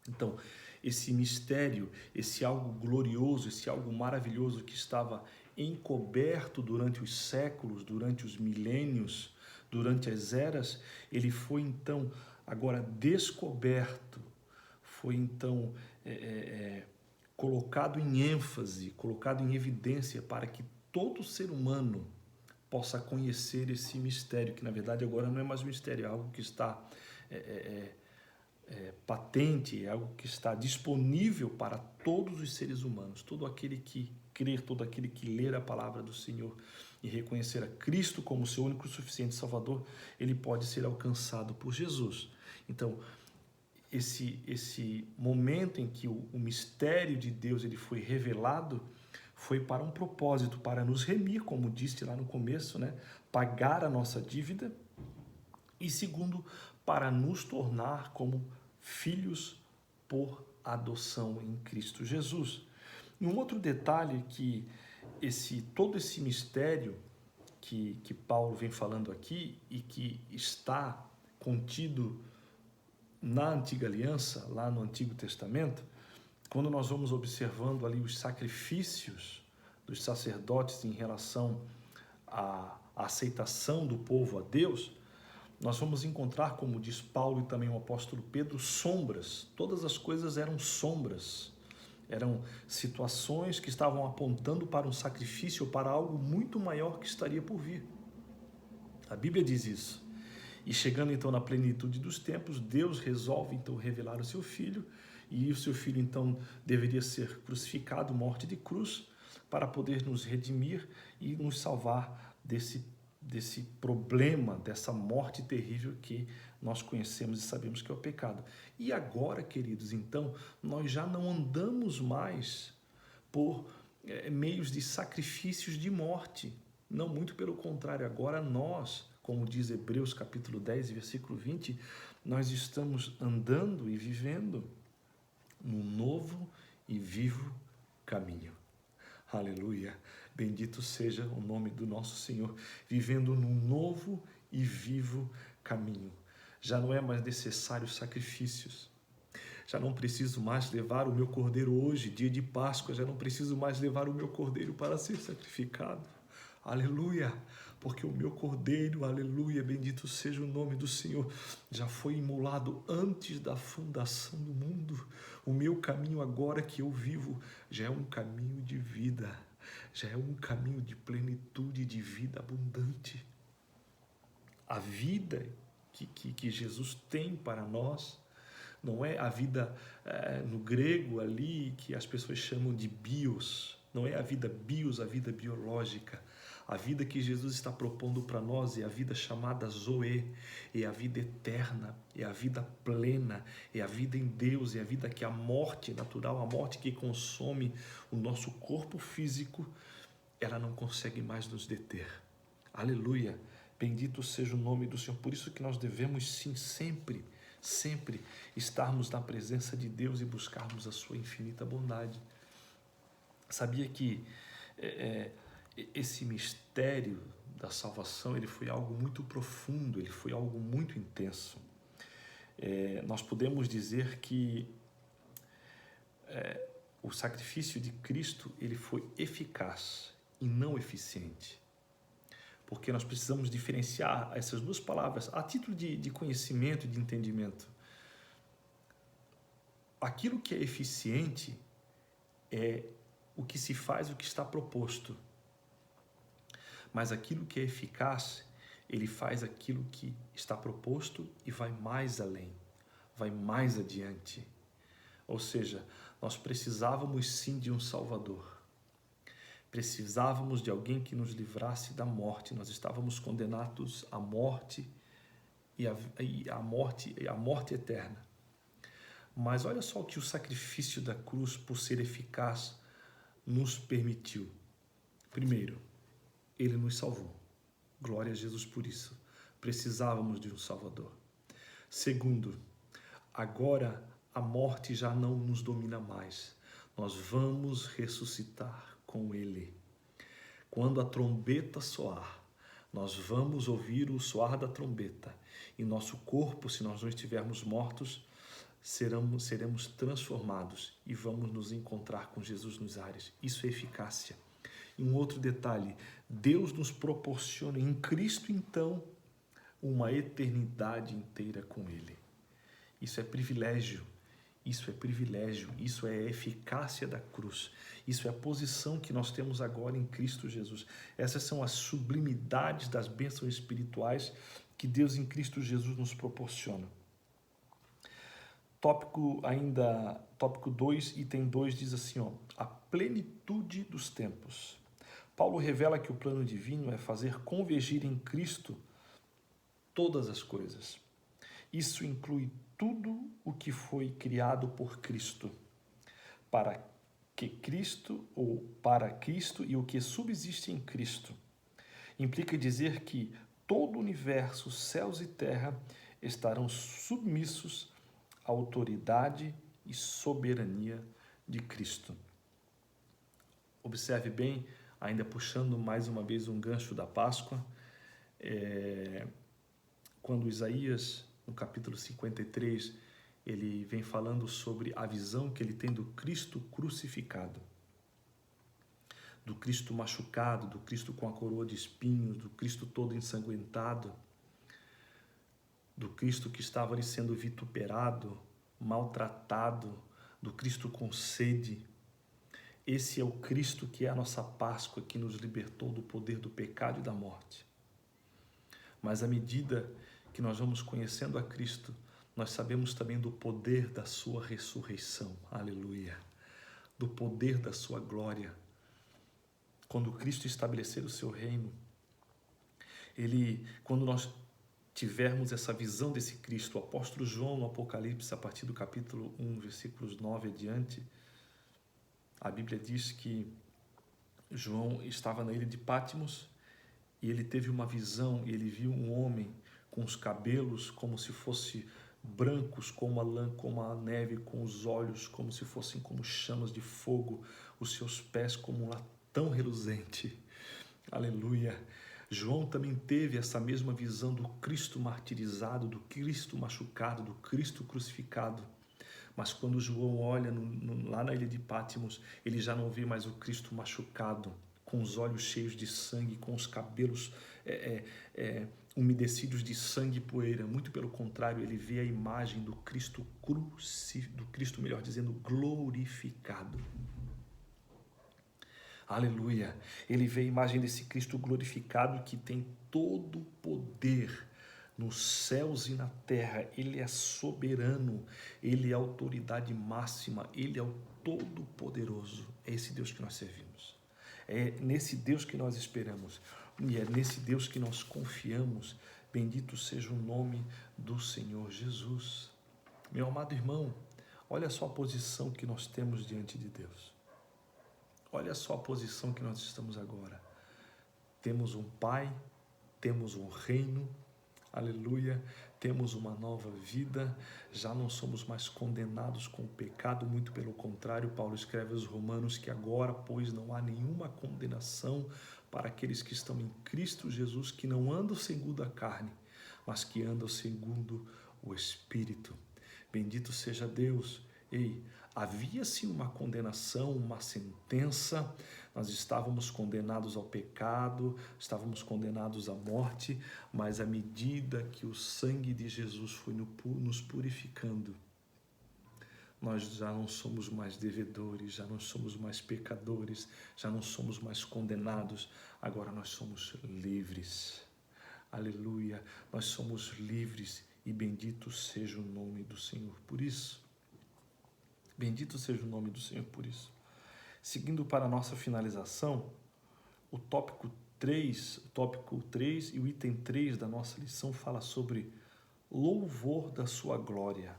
Então, esse mistério, esse algo glorioso, esse algo maravilhoso que estava encoberto durante os séculos, durante os milênios, durante as eras, ele foi então agora descoberto, foi então colocado em ênfase, colocado em evidência para que todo ser humano possa conhecer esse mistério, que na verdade agora não é mais um mistério, é algo que está patente, é algo que está disponível para todos os seres humanos, todo aquele que crer, todo aquele que ler a palavra do Senhor. e reconhecer a Cristo como seu único e suficiente Salvador, ele pode ser alcançado por Jesus. Então, esse momento em que o mistério de Deus ele foi revelado foi para um propósito, para nos remir, como disse lá no começo, né? Pagar a nossa dívida, e segundo, para nos tornar como filhos por adoção em Cristo Jesus. E um outro detalhe que todo esse mistério que Paulo vem falando aqui e que está contido na Antiga Aliança, lá no Antigo Testamento, quando nós vamos observando ali os sacrifícios dos sacerdotes em relação à aceitação do povo a Deus, nós vamos encontrar, como diz Paulo e também o apóstolo Pedro, sombras. Todas as coisas eram sombras. Eram situações que estavam apontando para um sacrifício, para algo muito maior que estaria por vir. A Bíblia diz isso. E chegando então na plenitude dos tempos, Deus resolve então revelar o seu Filho, e o seu Filho então deveria ser crucificado, morte de cruz, para poder nos redimir e nos salvar desse problema, dessa morte terrível que nós conhecemos e sabemos que é o pecado. E agora, queridos, então, nós já não andamos mais por meios de sacrifícios de morte. Não, muito pelo contrário. Agora nós, como diz Hebreus capítulo 10, versículo 20, nós estamos andando e vivendo num novo e vivo caminho. Aleluia! Bendito seja o nome do nosso Senhor, vivendo num novo e vivo caminho. Já não é mais necessário sacrifícios. Já não preciso mais levar o meu cordeiro hoje, dia de Páscoa, já não preciso mais levar o meu cordeiro para ser sacrificado. Aleluia! Porque o meu cordeiro, aleluia, bendito seja o nome do Senhor, já foi imolado antes da fundação do mundo. O meu caminho agora que eu vivo já é um caminho de vida, já é um caminho de plenitude, de vida abundante. A vida que Jesus tem para nós não é a vida no grego ali que as pessoas chamam de bios, não é a vida bios, a vida biológica. A vida que Jesus está propondo para nós é a vida chamada Zoe, é a vida eterna, é a vida plena, é a vida em Deus, é a vida que a morte natural, a morte que consome o nosso corpo físico, ela não consegue mais nos deter. Aleluia! Bendito seja o nome do Senhor. Por isso que nós devemos sim sempre estarmos na presença de Deus e buscarmos a sua infinita bondade. Sabia que esse mistério da salvação, ele foi algo muito profundo, ele foi algo muito intenso. Nós podemos dizer que o sacrifício de Cristo, ele foi eficaz e não eficiente. Porque nós precisamos diferenciar essas duas palavras a título de conhecimento e de entendimento. Aquilo que é eficiente é o que se faz, o que está proposto. Mas aquilo que é eficaz, ele faz aquilo que está proposto e vai mais além, vai mais adiante. Ou seja, nós precisávamos sim de um Salvador. Precisávamos de alguém que nos livrasse da morte. Nós estávamos condenados à morte e à morte eterna. Mas olha só o que o sacrifício da cruz, por ser eficaz, nos permitiu. Primeiro, ele nos salvou. Glória a Jesus por isso. Precisávamos de um Salvador. Segundo, agora a morte já não nos domina mais. Nós vamos ressuscitar com ele. Quando a trombeta soar, nós vamos ouvir o soar da trombeta. E nosso corpo, se nós não estivermos mortos, seremos transformados e vamos nos encontrar com Jesus nos ares. Isso é eficácia. E um outro detalhe, Deus nos proporciona em Cristo, então, uma eternidade inteira com Ele. Isso é privilégio, isso é a eficácia da cruz, isso é a posição que nós temos agora em Cristo Jesus. Essas são as sublimidades das bênçãos espirituais que Deus em Cristo Jesus nos proporciona. Tópico 2, item 2, diz assim, a plenitude dos tempos. Paulo revela que o plano divino é fazer convergir em Cristo todas as coisas. Isso inclui tudo o que foi criado por Cristo, para Cristo e o que subsiste em Cristo. Implica dizer que todo o universo, céus e terra, estarão submissos à autoridade e soberania de Cristo. Observe bem, ainda puxando mais uma vez um gancho da Páscoa, quando Isaías, no capítulo 53, ele vem falando sobre a visão que ele tem do Cristo crucificado, do Cristo machucado, do Cristo com a coroa de espinhos, do Cristo todo ensanguentado, do Cristo que estava ali sendo vituperado, maltratado, do Cristo com sede. Esse é o Cristo que é a nossa Páscoa, que nos libertou do poder do pecado e da morte. Mas à medida que nós vamos conhecendo a Cristo, nós sabemos também do poder da sua ressurreição. Aleluia! Do poder da sua glória. Quando Cristo estabelecer o seu reino, quando nós tivermos essa visão desse Cristo, o apóstolo João no Apocalipse, a partir do capítulo 1, versículos 9 adiante, a Bíblia diz que João estava na ilha de Patmos e ele teve uma visão e ele viu um homem com os cabelos como se fosse brancos como a lã, como a neve, com os olhos como se fossem como chamas de fogo, os seus pés como um latão reluzente. Aleluia! João também teve essa mesma visão do Cristo martirizado, do Cristo machucado, do Cristo crucificado. Mas quando João olha lá na ilha de Patmos, ele já não vê mais o Cristo machucado, com os olhos cheios de sangue, com os cabelos umedecidos de sangue e poeira. Muito pelo contrário, ele vê a imagem do Cristo melhor dizendo, glorificado. Aleluia! Ele vê a imagem desse Cristo glorificado que tem todo o poder nos céus e na terra. Ele é soberano, ele é a autoridade máxima, ele é o Todo-Poderoso. É esse Deus que nós servimos. É nesse Deus que nós esperamos e é nesse Deus que nós confiamos. Bendito seja o nome do Senhor Jesus. Meu amado irmão, olha só a posição que nós temos diante de Deus. Olha só a posição que nós estamos agora. Temos um Pai, temos um reino, aleluia, temos uma nova vida, já não somos mais condenados com o pecado, muito pelo contrário, Paulo escreve aos Romanos que agora, pois, não há nenhuma condenação para aqueles que estão em Cristo Jesus, que não andam segundo a carne, mas que andam segundo o Espírito. Bendito seja Deus. Ei, havia sim uma condenação, uma sentença, nós estávamos condenados ao pecado, estávamos condenados à morte, mas à medida que o sangue de Jesus foi nos purificando, nós já não somos mais devedores, já não somos mais pecadores, já não somos mais condenados, agora nós somos livres. Aleluia, nós somos livres e bendito seja o nome do Senhor por isso. Bendito seja o nome do Senhor por isso. Seguindo para a nossa finalização, o tópico 3 e o item 3 da nossa lição fala sobre louvor da sua glória.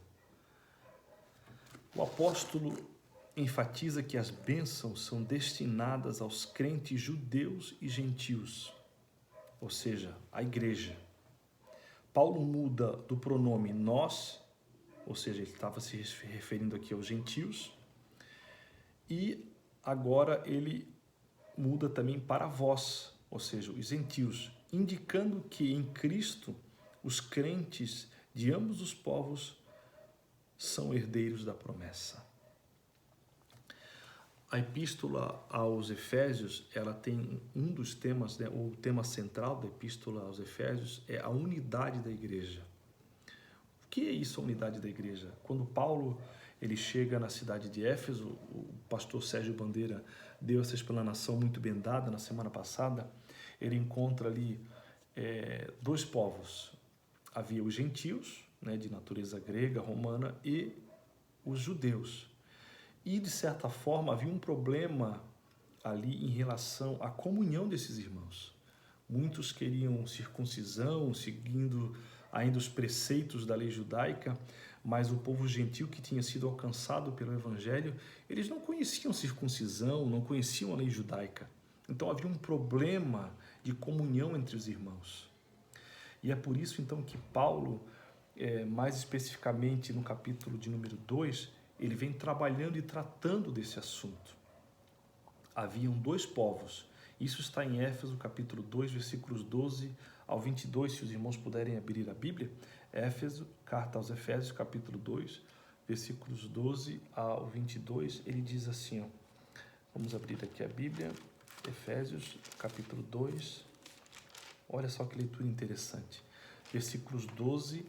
O apóstolo enfatiza que as bênçãos são destinadas aos crentes judeus e gentios, ou seja, a igreja. Paulo muda do pronome nós, ou seja, ele estava se referindo aqui aos gentios, e agora ele muda também para vós, ou seja, os gentios, indicando que em Cristo os crentes de ambos os povos são herdeiros da promessa. A epístola aos Efésios, ela tem um dos temas, né, o tema central da epístola aos Efésios é a unidade da igreja. O que é isso, a unidade da igreja? Quando Paulo ele chega na cidade de Éfeso, o pastor Sérgio Bandeira deu essa explanação muito bem dada na semana passada, ele encontra ali dois povos. Havia os gentios, né, de natureza grega, romana, e os judeus. E, de certa forma, havia um problema ali em relação à comunhão desses irmãos. Muitos queriam circuncisão, seguindo ainda os preceitos da lei judaica, mas o povo gentil que tinha sido alcançado pelo evangelho, eles não conheciam circuncisão, não conheciam a lei judaica. Então havia um problema de comunhão entre os irmãos. E é por isso então que Paulo, mais especificamente no capítulo de número 2, ele vem trabalhando e tratando desse assunto. Haviam dois povos. Isso está em Éfeso, capítulo 2, versículos 12 ao 22, se os irmãos puderem abrir a Bíblia. Éfeso, carta aos Efésios, capítulo 2, versículos 12 ao 22, ele diz assim, ó, vamos abrir aqui a Bíblia, Efésios, capítulo 2, olha só que leitura interessante, versículos 12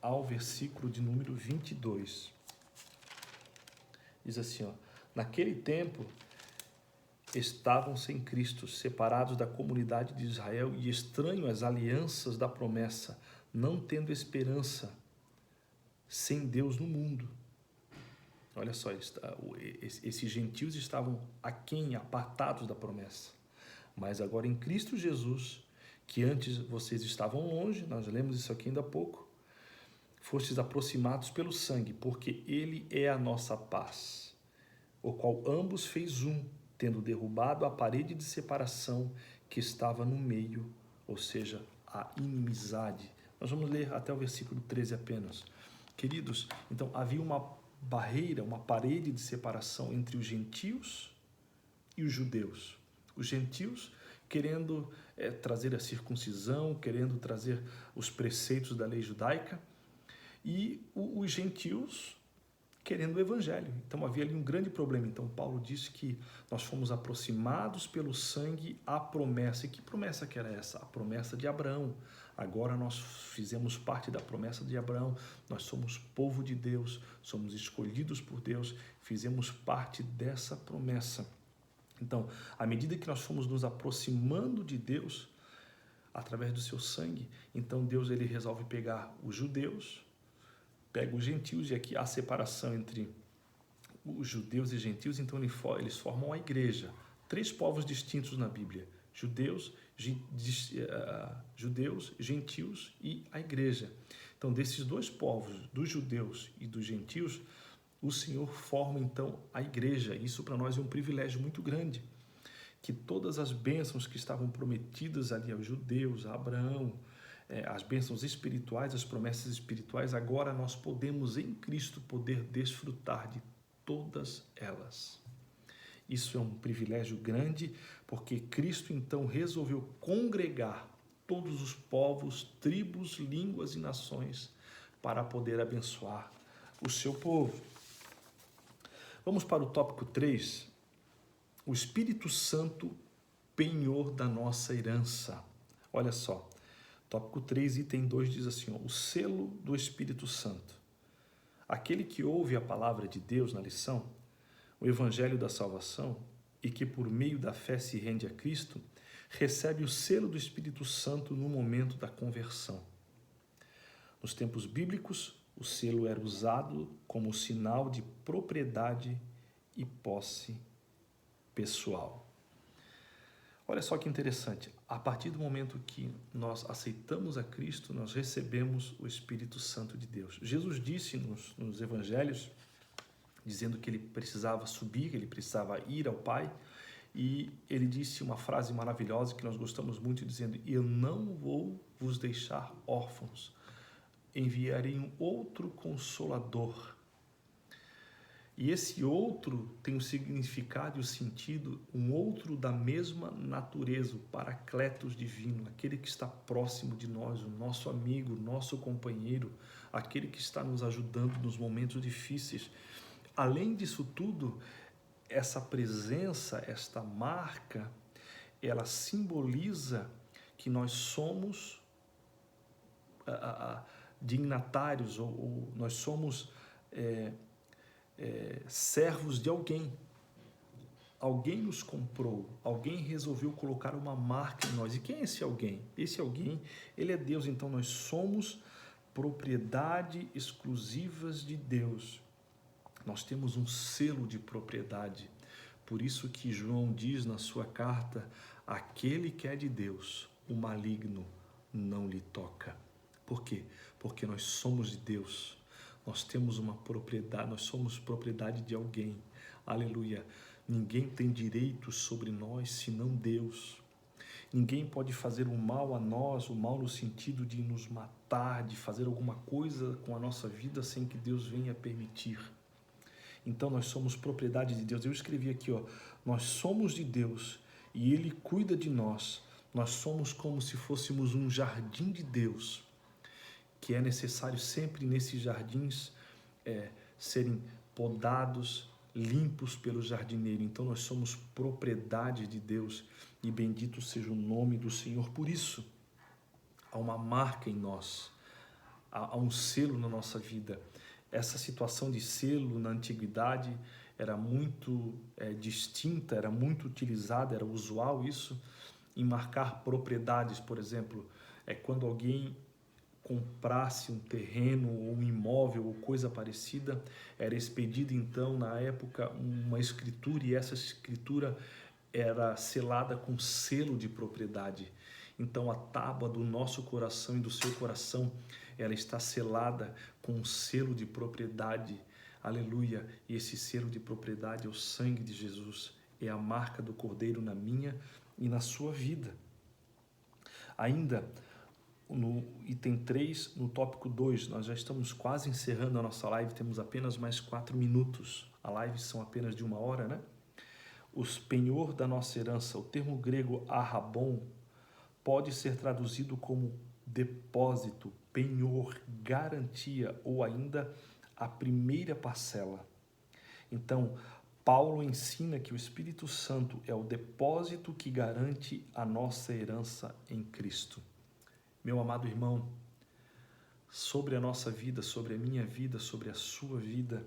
ao versículo de número 22. Diz assim, ó, naquele tempo estavam sem Cristo, separados da comunidade de Israel e estranhos às alianças da promessa, não tendo esperança, sem Deus no mundo. Olha só, esses gentios estavam aquém, apartados da promessa. Mas agora em Cristo Jesus, que antes vocês estavam longe, nós lemos isso aqui ainda há pouco, fostes aproximados pelo sangue, porque Ele é a nossa paz, o qual ambos fez um, tendo derrubado a parede de separação que estava no meio, ou seja, a inimizade. Nós vamos ler até o versículo 13 apenas. Queridos, então havia uma barreira, uma parede de separação entre os gentios e os judeus. Os gentios querendo trazer a circuncisão, querendo trazer os preceitos da lei judaica, e os gentios querendo o evangelho. Então havia ali um grande problema. Então Paulo disse que nós fomos aproximados pelo sangue à promessa. E que promessa que era essa? A promessa de Abraão. Agora nós fizemos parte da promessa de Abraão. Nós somos povo de Deus, somos escolhidos por Deus, fizemos parte dessa promessa. Então, à medida que nós fomos nos aproximando de Deus, através do seu sangue, então Deus ele resolve pegar os judeus, pega os gentios, e aqui há separação entre os judeus e gentios, então eles formam a igreja. 3 povos distintos na Bíblia: judeus, gentios e a igreja. Então, desses 2 povos, dos judeus e dos gentios, o Senhor forma então a igreja. Isso para nós é um privilégio muito grande, que todas as bênçãos que estavam prometidas ali aos judeus, a Abraão, as bênçãos espirituais, as promessas espirituais, agora nós podemos em Cristo poder desfrutar de todas elas. Isso é um privilégio grande, porque Cristo então resolveu congregar todos os povos, tribos, línguas e nações para poder abençoar o seu povo. Vamos para o tópico 3, o Espírito Santo, penhor da nossa herança. Olha só. Tópico 3, item 2, diz assim, ó, o selo do Espírito Santo. Aquele que ouve a palavra de Deus na lição, o evangelho da salvação, e que por meio da fé se rende a Cristo, recebe o selo do Espírito Santo no momento da conversão. Nos tempos bíblicos, o selo era usado como sinal de propriedade e posse pessoal. Olha só que interessante, a partir do momento que nós aceitamos a Cristo, nós recebemos o Espírito Santo de Deus. Jesus disse nos evangelhos, dizendo que ele precisava subir, que ele precisava ir ao Pai, e ele disse uma frase maravilhosa que nós gostamos muito, dizendo, eu não vou vos deixar órfãos, enviarei um outro Consolador. E esse outro tem o significado e o sentido, um outro da mesma natureza, o Paracletos divino, aquele que está próximo de nós, o nosso amigo, o nosso companheiro, aquele que está nos ajudando nos momentos difíceis. Além disso tudo, essa presença, esta marca, ela simboliza que nós somos dignatários, ou nós somos servos de alguém. Alguém nos comprou, alguém resolveu colocar uma marca em nós. E quem é esse alguém? Esse alguém, ele é Deus. Então nós somos propriedade exclusivas de Deus. Nós temos um selo de propriedade. Por isso que João diz na sua carta, aquele que é de Deus, o maligno não lhe toca. Por quê? Porque nós somos de Deus. Nós temos uma propriedade, nós somos propriedade de alguém. Aleluia. Ninguém tem direito sobre nós senão Deus. Ninguém pode fazer o mal a nós, o mal no sentido de nos matar, de fazer alguma coisa com a nossa vida sem que Deus venha permitir. Então nós somos propriedade de Deus. Eu escrevi aqui, nós somos de Deus e Ele cuida de nós. Nós somos como se fôssemos um jardim de Deus, que é necessário sempre nesses jardins serem podados, limpos pelo jardineiro. Então nós somos propriedade de Deus e bendito seja o nome do Senhor. Por isso, há uma marca em nós, há um selo na nossa vida. Essa situação de selo na antiguidade era muito distinta, era muito utilizada, era usual isso, em marcar propriedades. Por exemplo, quando alguém comprasse um terreno ou um imóvel ou coisa parecida, era expedida então na época uma escritura, e essa escritura era selada com selo de propriedade. Então a tábua do nosso coração e do seu coração, ela está selada com um selo de propriedade. Aleluia! E esse selo de propriedade é o sangue de Jesus, é a marca do Cordeiro na minha e na sua vida. Ainda no item 3, no tópico 2, nós já estamos quase encerrando a nossa live, temos apenas mais 4 minutos. A live são apenas de 1 hora, né? Os penhor da nossa herança, o termo grego arrabon, pode ser traduzido como depósito, penhor, garantia ou ainda a primeira parcela. Então, Paulo ensina que o Espírito Santo é o depósito que garante a nossa herança em Cristo. Meu amado irmão, sobre a nossa vida, sobre a minha vida, sobre a sua vida,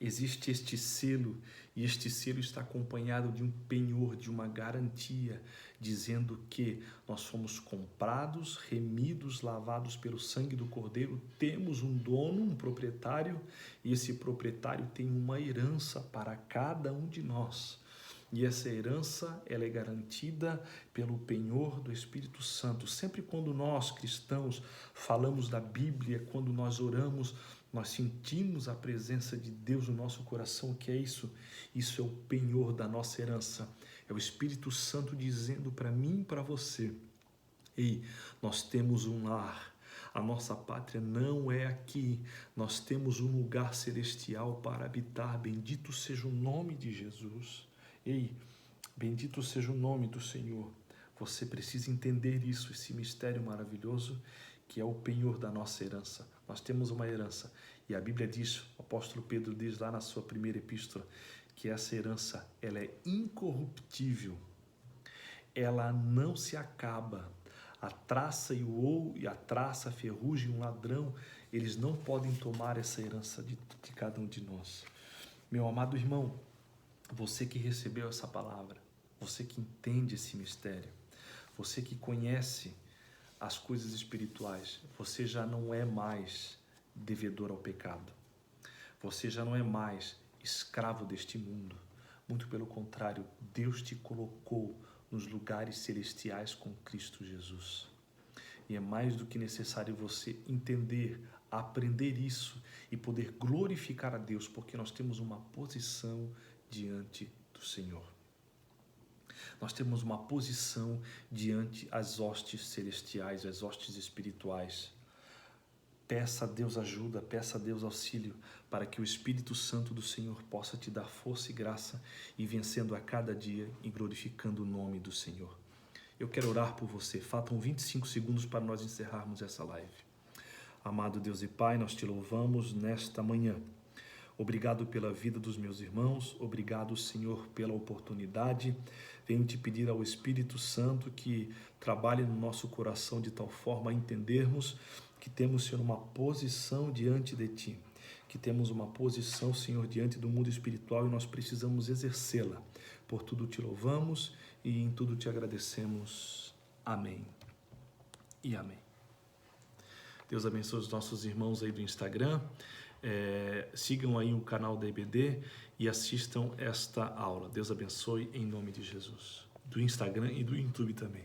existe este selo, e este selo está acompanhado de um penhor, de uma garantia, dizendo que nós fomos comprados, remidos, lavados pelo sangue do Cordeiro, temos um dono, um proprietário, e esse proprietário tem uma herança para cada um de nós. E essa herança, ela é garantida pelo penhor do Espírito Santo. Sempre quando nós, cristãos, falamos da Bíblia, quando nós oramos, nós sentimos a presença de Deus no nosso coração. O que é isso? Isso é o penhor da nossa herança. É o Espírito Santo dizendo para mim e para você: ei, nós temos um lar. A nossa pátria não é aqui. Nós temos um lugar celestial para habitar. Bendito seja o nome de Jesus. Ei, bendito seja o nome do Senhor. Você precisa entender isso, esse mistério maravilhoso que é o penhor da nossa herança. Nós temos uma herança e a Bíblia diz, o apóstolo Pedro diz lá na sua primeira epístola, que essa herança, ela é incorruptível, ela não se acaba. A traça e o ouro, e a traça, a ferrugem, um ladrão, eles não podem tomar essa herança de cada um de nós. Meu amado irmão, você que recebeu essa palavra, você que entende esse mistério, você que conhece as coisas espirituais, você já não é mais devedor ao pecado. Você já não é mais escravo deste mundo. Muito pelo contrário, Deus te colocou nos lugares celestiais com Cristo Jesus. E é mais do que necessário você entender, aprender isso e poder glorificar a Deus, porque nós temos uma posição diante do Senhor. Nós temos uma posição diante as hostes celestiais, as hostes espirituais. Peça a Deus ajuda, peça a Deus auxílio, para que o Espírito Santo do Senhor possa te dar força e graça, e vencendo a cada dia e glorificando o nome do Senhor. Eu quero orar por você. Faltam 25 segundos para nós encerrarmos essa live. Amado Deus e Pai, nós te louvamos nesta manhã. Obrigado pela vida dos meus irmãos, obrigado, Senhor, pela oportunidade. Venho te pedir ao Espírito Santo que trabalhe no nosso coração de tal forma a entendermos que temos, Senhor, uma posição diante de Ti, que temos uma posição, Senhor, diante do mundo espiritual e nós precisamos exercê-la. Por tudo te louvamos e em tudo te agradecemos. Amém e amém. Deus abençoe os nossos irmãos aí do Instagram. Sigam aí o canal da EBD e assistam esta aula. Deus abençoe em nome de Jesus. Do Instagram e do YouTube também.